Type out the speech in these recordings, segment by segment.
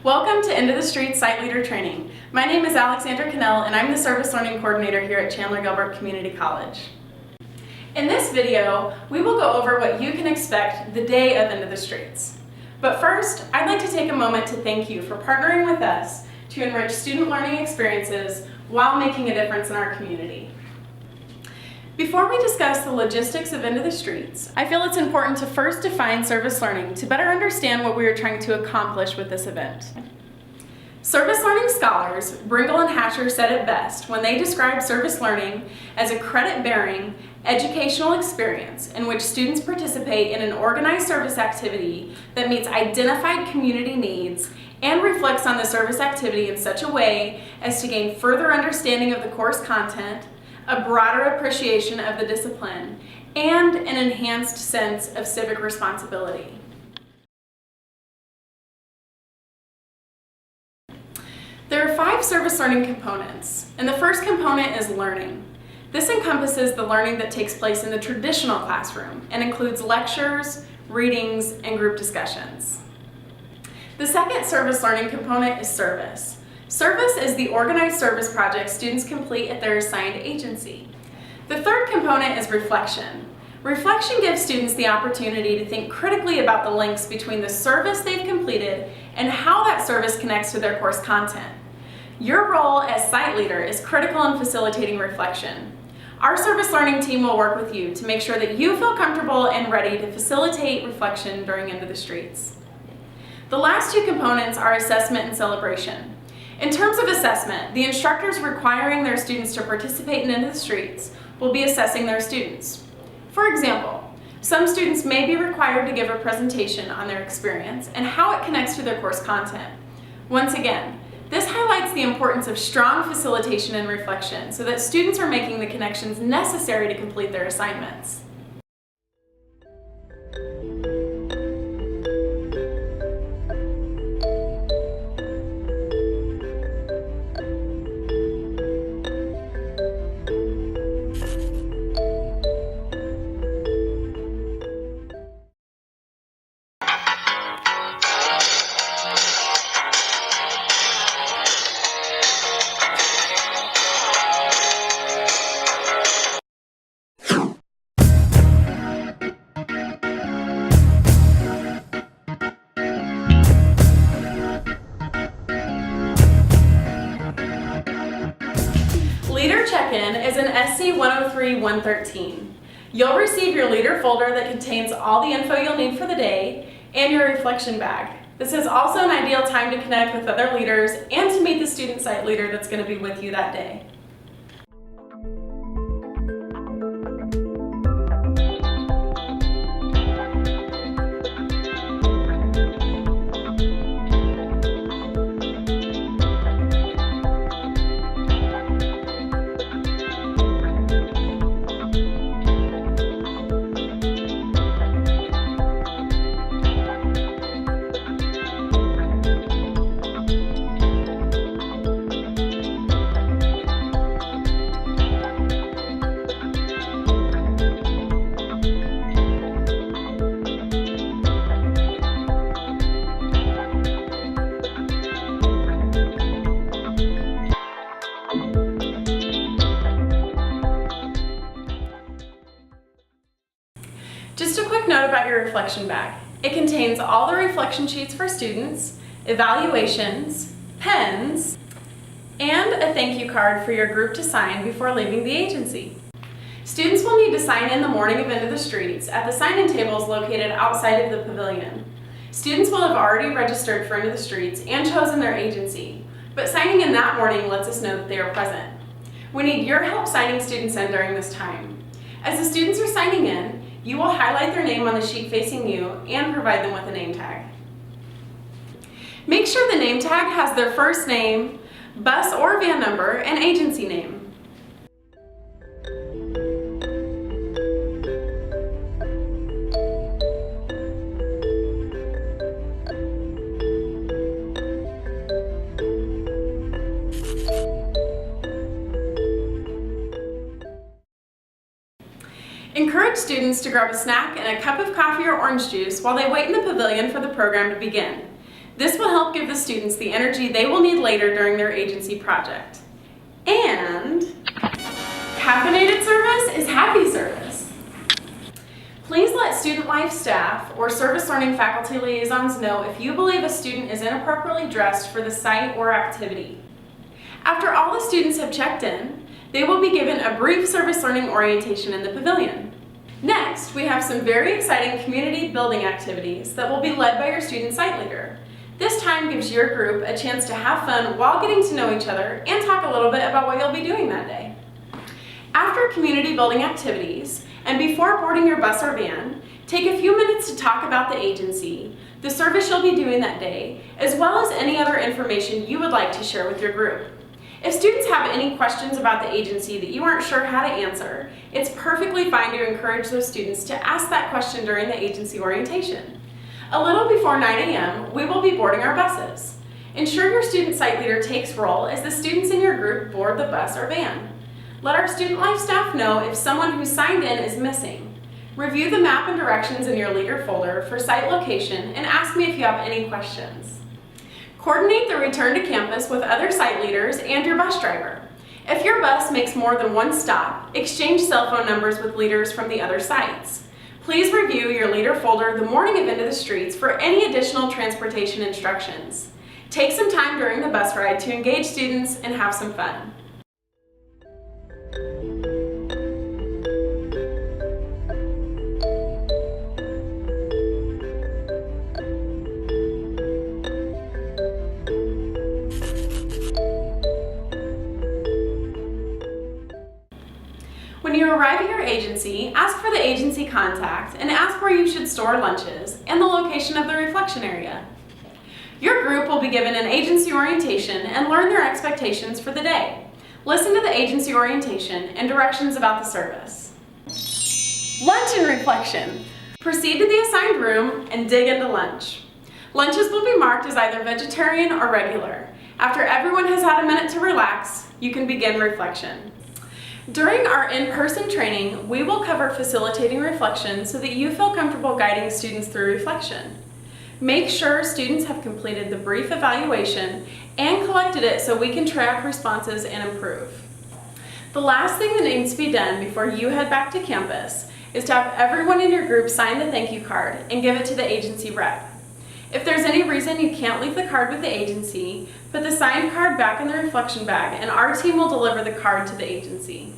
Welcome to Into the Streets Site Leader Training. My name is Alexandra Cannell and I'm the Service Learning Coordinator here at Chandler Gilbert Community College. In this video, we will go over what you can expect the day of Into the Streets. But first, I'd like to take a moment to thank you for partnering with us to enrich student learning experiences while making a difference in our community. Before we discuss the logistics of Into the Streets, I feel it's important to first define service learning to better understand what we are trying to accomplish with this event. Service learning scholars, Bringle and Hatcher, said it best when they described service learning as a credit-bearing, educational experience in which students participate in an organized service activity that meets identified community needs and reflects on the service activity in such a way as to gain further understanding of the course content, a broader appreciation of the discipline, and an enhanced sense of civic responsibility. There are 5 service learning components, and the first component is learning. This encompasses the learning that takes place in the traditional classroom and includes lectures, readings, and group discussions. The second service learning component is service. Service is the organized service project students complete at their assigned agency. The third component is reflection. Reflection gives students the opportunity to think critically about the links between the service they've completed and how that service connects to their course content. Your role as site leader is critical in facilitating reflection. Our service learning team will work with you to make sure that you feel comfortable and ready to facilitate reflection during Into the Streets. The last 2 components are assessment and celebration. In terms of assessment, the instructors requiring their students to participate in Into the Streets will be assessing their students. For example, some students may be required to give a presentation on their experience and how it connects to their course content. Once again, this highlights the importance of strong facilitation and reflection so that students are making the connections necessary to complete their assignments. Leader Check-In is an SC 103-113. You'll receive your leader folder that contains all the info you'll need for the day and your reflection bag. This is also an ideal time to connect with other leaders and to meet the student site leader that's going to be with you that day. Just a quick note about your reflection bag. It contains all the reflection sheets for students, evaluations, pens, and a thank you card for your group to sign before leaving the agency. Students will need to sign in the morning of Into the Streets at the sign-in tables located outside of the pavilion. Students will have already registered for Into the Streets and chosen their agency, but signing in that morning lets us know that they are present. We need your help signing students in during this time. As the students are signing in, You will highlight their name on the sheet facing you and provide them with a name tag. Make sure the name tag has their first name, bus or van number, and agency name. Encourage students to grab a snack and a cup of coffee or orange juice while they wait in the pavilion for the program to begin. This will help give the students the energy they will need later during their agency project. And caffeinated service is happy service. Please let student life staff or service learning faculty liaisons know if you believe a student is inappropriately dressed for the site or activity. After all the students have checked in, they will be given a brief service learning orientation in the pavilion. Next, we have some very exciting community building activities that will be led by your student site leader. This time gives your group a chance to have fun while getting to know each other and talk a little bit about what you'll be doing that day. After community building activities, and before boarding your bus or van, take a few minutes to talk about the agency, the service you'll be doing that day, as well as any other information you would like to share with your group. If students have any questions about the agency that you aren't sure how to answer, it's perfectly fine to encourage those students to ask that question during the agency orientation. A little before 9 a.m., we will be boarding our buses. Ensure your student site leader takes roll as the students in your group board the bus or van. Let our student life staff know if someone who signed in is missing. Review the map and directions in your leader folder for site location and ask me if you have any questions. Coordinate the return to campus with other site leaders and your bus driver. If your bus makes more than one stop, exchange cell phone numbers with leaders from the other sites. Please review your leader folder the morning of Into the Streets for any additional transportation instructions. Take some time during the bus ride to engage students and have some fun. When you arrive at your agency, ask for the agency contact and ask where you should store lunches and the location of the reflection area. Your group will be given an agency orientation and learn their expectations for the day. Listen to the agency orientation and directions about the service. Lunch and reflection. Proceed to the assigned room and dig into lunch. Lunches will be marked as either vegetarian or regular. After everyone has had a minute to relax, you can begin reflection. During our in-person training, we will cover facilitating reflection so that you feel comfortable guiding students through reflection. Make sure students have completed the brief evaluation and collected it so we can track responses and improve. The last thing that needs to be done before you head back to campus is to have everyone in your group sign the thank you card and give it to the agency rep. If there's any reason you can't leave the card with the agency, put the signed card back in the reflection bag and our team will deliver the card to the agency.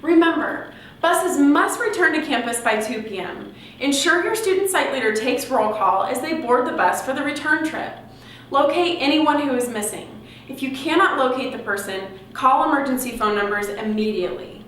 Remember, buses must return to campus by 2 p.m. Ensure your student site leader takes roll call as they board the bus for the return trip. Locate anyone who is missing. If you cannot locate the person, call emergency phone numbers immediately.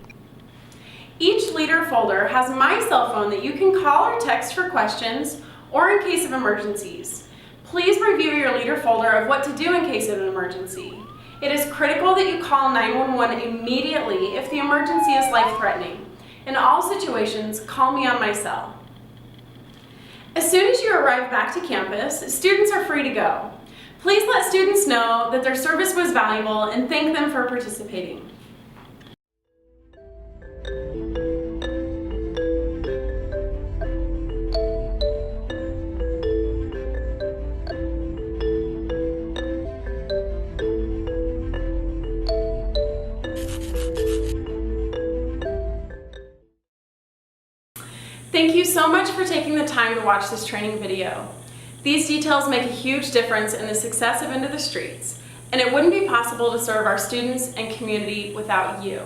Each leader folder has my cell phone that you can call or text for questions or in case of emergencies. Please review your leader folder of what to do in case of an emergency. It is critical that you call 911 immediately if the emergency is life-threatening. In all situations, call me on my cell. As soon as you arrive back to campus, students are free to go. Please let students know that their service was valuable and thank them for participating. Thank you so much for taking the time to watch this training video. These details make a huge difference in the success of Into the Streets, and it wouldn't be possible to serve our students and community without you.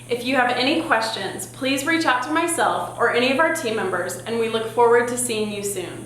If you have any questions, please reach out to myself or any of our team members, and we look forward to seeing you soon.